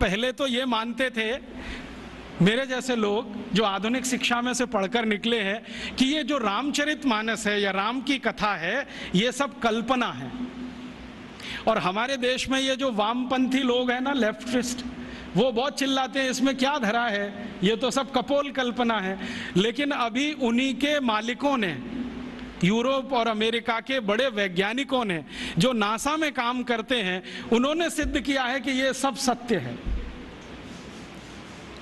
पहले तो ये मानते थे, मेरे जैसे लोग जो आधुनिक शिक्षा में से पढ़कर निकले हैं, कि ये जो रामचरितमानस है या राम की कथा है, ये सब कल्पना है। और हमारे देश में ये जो वामपंथी लोग हैं ना, लेफ्टिस्ट, वो बहुत चिल्लाते हैं इसमें क्या धरा है, ये तो सब कपोल कल्पना है। लेकिन अभी उन्हीं के मालिकों ने, यूरोप और अमेरिका के बड़े वैज्ञानिकों ने, जो नासा में काम करते हैं, उन्होंने सिद्ध किया है कि ये सब सत्य है।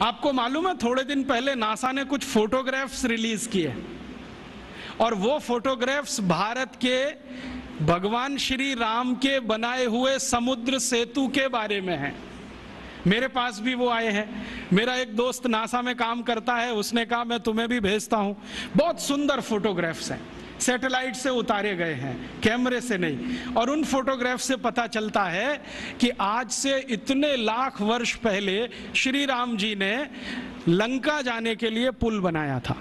आपको मालूम है, थोड़े दिन पहले नासा ने कुछ फोटोग्राफ्स रिलीज किए, और वो फोटोग्राफ्स भारत के भगवान श्री राम के बनाए हुए समुद्र सेतु के बारे में हैं। मेरे पास भी वो आए हैं। मेरा एक दोस्त नासा में काम करता है, उसने कहा मैं तुम्हें भी भेजता हूं। बहुत सुंदर फोटोग्राफ्स हैं, सैटेलाइट से उतारे गए हैं, कैमरे से नहीं। और उन फोटोग्राफ से पता चलता है कि आज से इतने लाख वर्ष पहले श्री राम जी ने लंका जाने के लिए पुल बनाया था।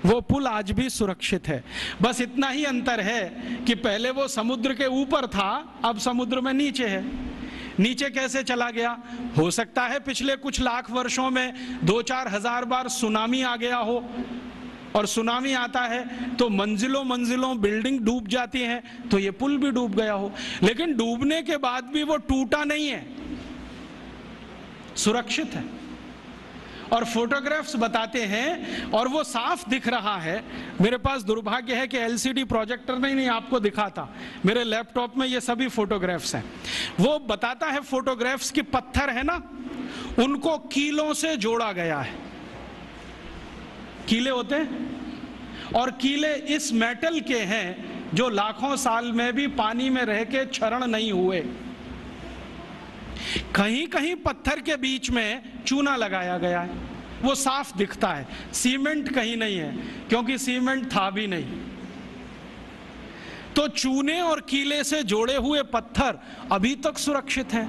वो पुल आज भी सुरक्षित है। बस इतना ही अंतर है कि पहले वो समुद्र के ऊपर था, अब समुद्र में नीचे है। नीचे कैसे चला गया? हो सकता है पिछले कुछ लाख वर्षों में 2-4 हजार बार सुनामी आ गया हो, और सुनामी आता है तो मंजिलों मंजिलों बिल्डिंग डूब जाती हैं, तो ये पुल भी डूब गया हो। लेकिन डूबने के बाद भी वो टूटा नहीं है, सुरक्षित है। और फोटोग्राफ्स बताते हैं, और वो साफ दिख रहा है। मेरे पास दुर्भाग्य है कि एलसीडी प्रोजेक्टर नहीं आपको दिखाता, मेरे लैपटॉप में ये सभी फोटोग्राफ्स हैं। वो बताता है फोटोग्राफ्स की पत्थर है ना, उनको कीलों से जोड़ा गया है। कीले होते हैं, और कीले इस मेटल के हैं जो लाखों साल में भी पानी में रह के क्षरण नहीं हुए। कहीं कहीं पत्थर के बीच में चूना लगाया गया है, वो साफ दिखता है। सीमेंट कहीं नहीं है, क्योंकि सीमेंट था भी नहीं। तो चूने और कीले से जोड़े हुए पत्थर अभी तक सुरक्षित हैं,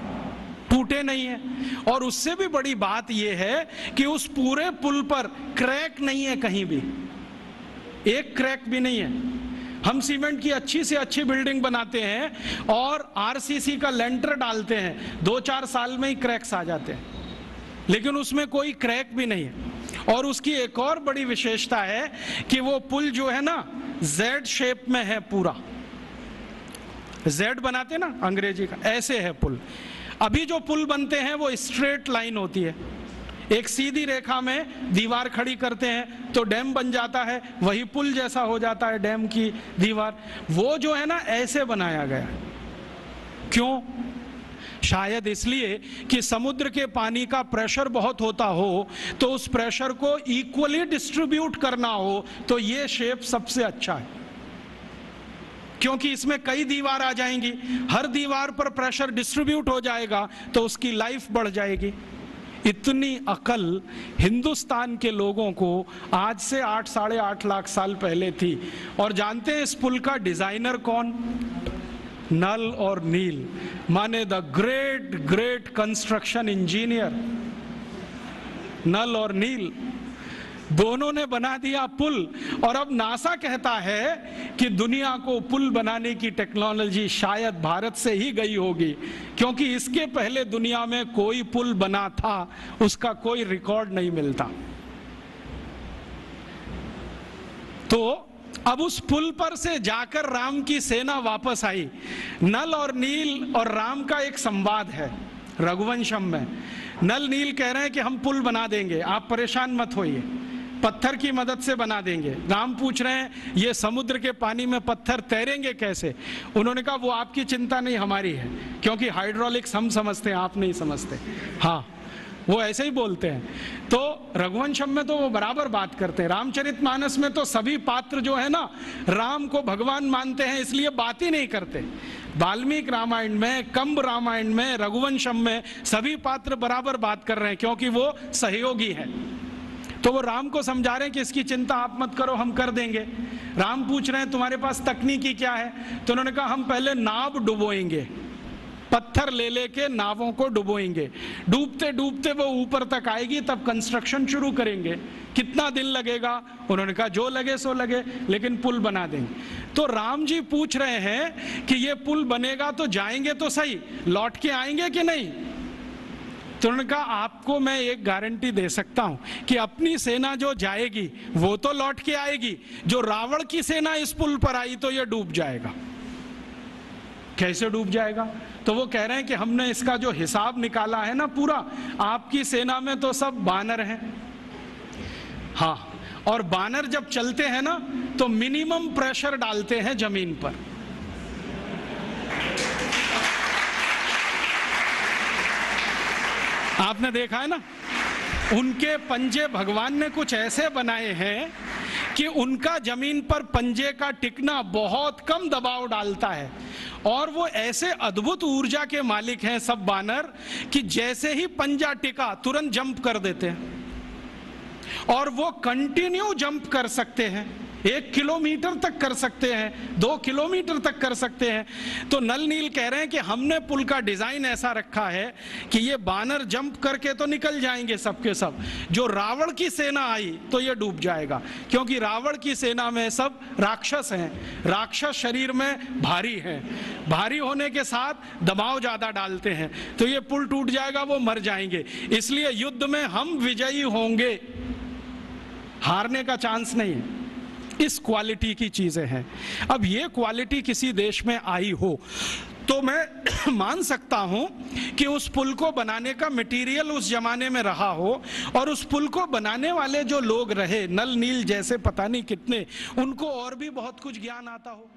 टूटे नहीं है। और उससे भी बड़ी बात यह है कि उस पूरे पुल पर क्रैक नहीं है, कहीं भी एक क्रैक भी नहीं है। हम सीमेंट की अच्छी से अच्छी बिल्डिंग बनाते हैं और आरसीसी का लेंटर डालते हैं, 2-4 साल में ही क्रैक्स आ जाते हैं, लेकिन उसमें कोई क्रैक भी नहीं है। और उसकी एक और बड़ी विशेषता है कि वो पुल जो है ना, जेड शेप में है पूरा। जेड बनाते ना अंग्रेजी का, ऐसे है पुल। अभी जो पुल बनते हैं वो स्ट्रेट लाइन होती है, एक सीधी रेखा में दीवार खड़ी करते हैं तो डैम बन जाता है, वही पुल जैसा हो जाता है डैम की दीवार। वो जो है ना, ऐसे बनाया गया। क्यों? शायद इसलिए कि समुद्र के पानी का प्रेशर बहुत होता हो, तो उस प्रेशर को इक्वली डिस्ट्रीब्यूट करना हो, तो ये शेप सबसे अच्छा है। क्योंकि इसमें कई दीवार आ जाएंगी, हर दीवार पर प्रेशर डिस्ट्रीब्यूट हो जाएगा, तो उसकी लाइफ बढ़ जाएगी। इतनी अकल हिंदुस्तान के लोगों को आज से 8-8.5 लाख साल पहले थी। और जानते हैं इस पुल का डिजाइनर कौन? नल और नील, माने the great great construction engineer. Nal और नील दोनों ने बना दिया पुल। और अब नासा कहता है कि दुनिया को पुल बनाने की टेक्नोलॉजी शायद भारत से ही गई होगी, क्योंकि इसके पहले दुनिया में कोई पुल बना था, उसका कोई रिकॉर्ड नहीं मिलता। तो अब उस पुल पर से जाकर राम की सेना वापस आई। नल और नील और राम का एक संवाद है रघुवंशम में। नल नील कह रहे हैं कि हम पुल बना देंगे, आप परेशान मत होइए, पत्थर की मदद से बना देंगे। राम पूछ रहे हैं ये समुद्र के पानी में पत्थर तैरेंगे कैसे? उन्होंने कहा वो आपकी चिंता नहीं, हमारी है, क्योंकि हाइड्रोलिक्स हम समझते हैं, आप नहीं समझते। हाँ, वो ऐसे ही बोलते हैं। तो रघुवंशम में तो वो बराबर बात करते हैं। रामचरितमानस में तो सभी पात्र जो है ना, राम को भगवान मानते हैं, इसलिए बात ही नहीं करते। वाल्मीकि रामायण में, कंब रामायण में, रघुवंशम में सभी पात्र बराबर बात कर रहे हैं, क्योंकि वो सहयोगी है। तो वो राम को समझा रहे हैं कि इसकी चिंता आप मत करो, हम कर देंगे। राम पूछ रहे हैं तुम्हारे पास तकनीकी क्या है? तो उन्होंने कहा हम पहले नाव डुबोएंगे, पत्थर ले लेके नावों को डुबोएंगे, डूबते डूबते वो ऊपर तक आएगी, तब कंस्ट्रक्शन शुरू करेंगे। कितना दिन लगेगा? उन्होंने कहा जो लगे सो लगे, लेकिन पुल बना देंगे। तो राम जी पूछ रहे हैं कि ये पुल बनेगा तो जाएंगे तो सही, लौट के आएंगे कि नहीं? तो उन्होंने कहा आपको मैं एक गारंटी दे सकता हूं कि अपनी सेना जो जाएगी वो तो लौट के आएगी, जो रावण की सेना इस पुल पर आई तो ये डूब जाएगा। कैसे डूब जाएगा? तो वो कह रहे हैं कि हमने इसका जो हिसाब निकाला है ना पूरा, आपकी सेना में तो सब बानर हैं, हाँ, और बानर जब चलते हैं ना तो मिनिमम प्रेशर डालते हैं जमीन पर। आपने देखा है ना, उनके पंजे भगवान ने कुछ ऐसे बनाए हैं कि उनका जमीन पर पंजे का टिकना बहुत कम दबाव डालता है, और वो ऐसे अद्भुत ऊर्जा के मालिक हैं सब बानर कि जैसे ही पंजा टिका तुरंत जंप कर देते हैं, और वो कंटिन्यू जंप कर सकते हैं, 1 किलोमीटर तक कर सकते हैं, 2 किलोमीटर तक कर सकते हैं। तो नल नील कह रहे हैं कि हमने पुल का डिजाइन ऐसा रखा है कि ये बानर जंप करके तो निकल जाएंगे सबके सब, जो रावण की सेना आई तो ये डूब जाएगा, क्योंकि रावण की सेना में सब राक्षस हैं, राक्षस शरीर में भारी हैं, भारी होने के साथ दबाव ज्यादा डालते हैं, तो ये पुल टूट जाएगा, वो मर जाएंगे। इसलिए युद्ध में हम विजयी होंगे, हारने का चांस नहीं है। इस क्वालिटी की चीजें हैं। अब ये क्वालिटी किसी देश में आई हो तो मैं मान सकता हूं कि उस पुल को बनाने का मटेरियल उस जमाने में रहा हो, और उस पुल को बनाने वाले जो लोग रहे, नल नील जैसे पता नहीं कितने, उनको और भी बहुत कुछ ज्ञान आता हो।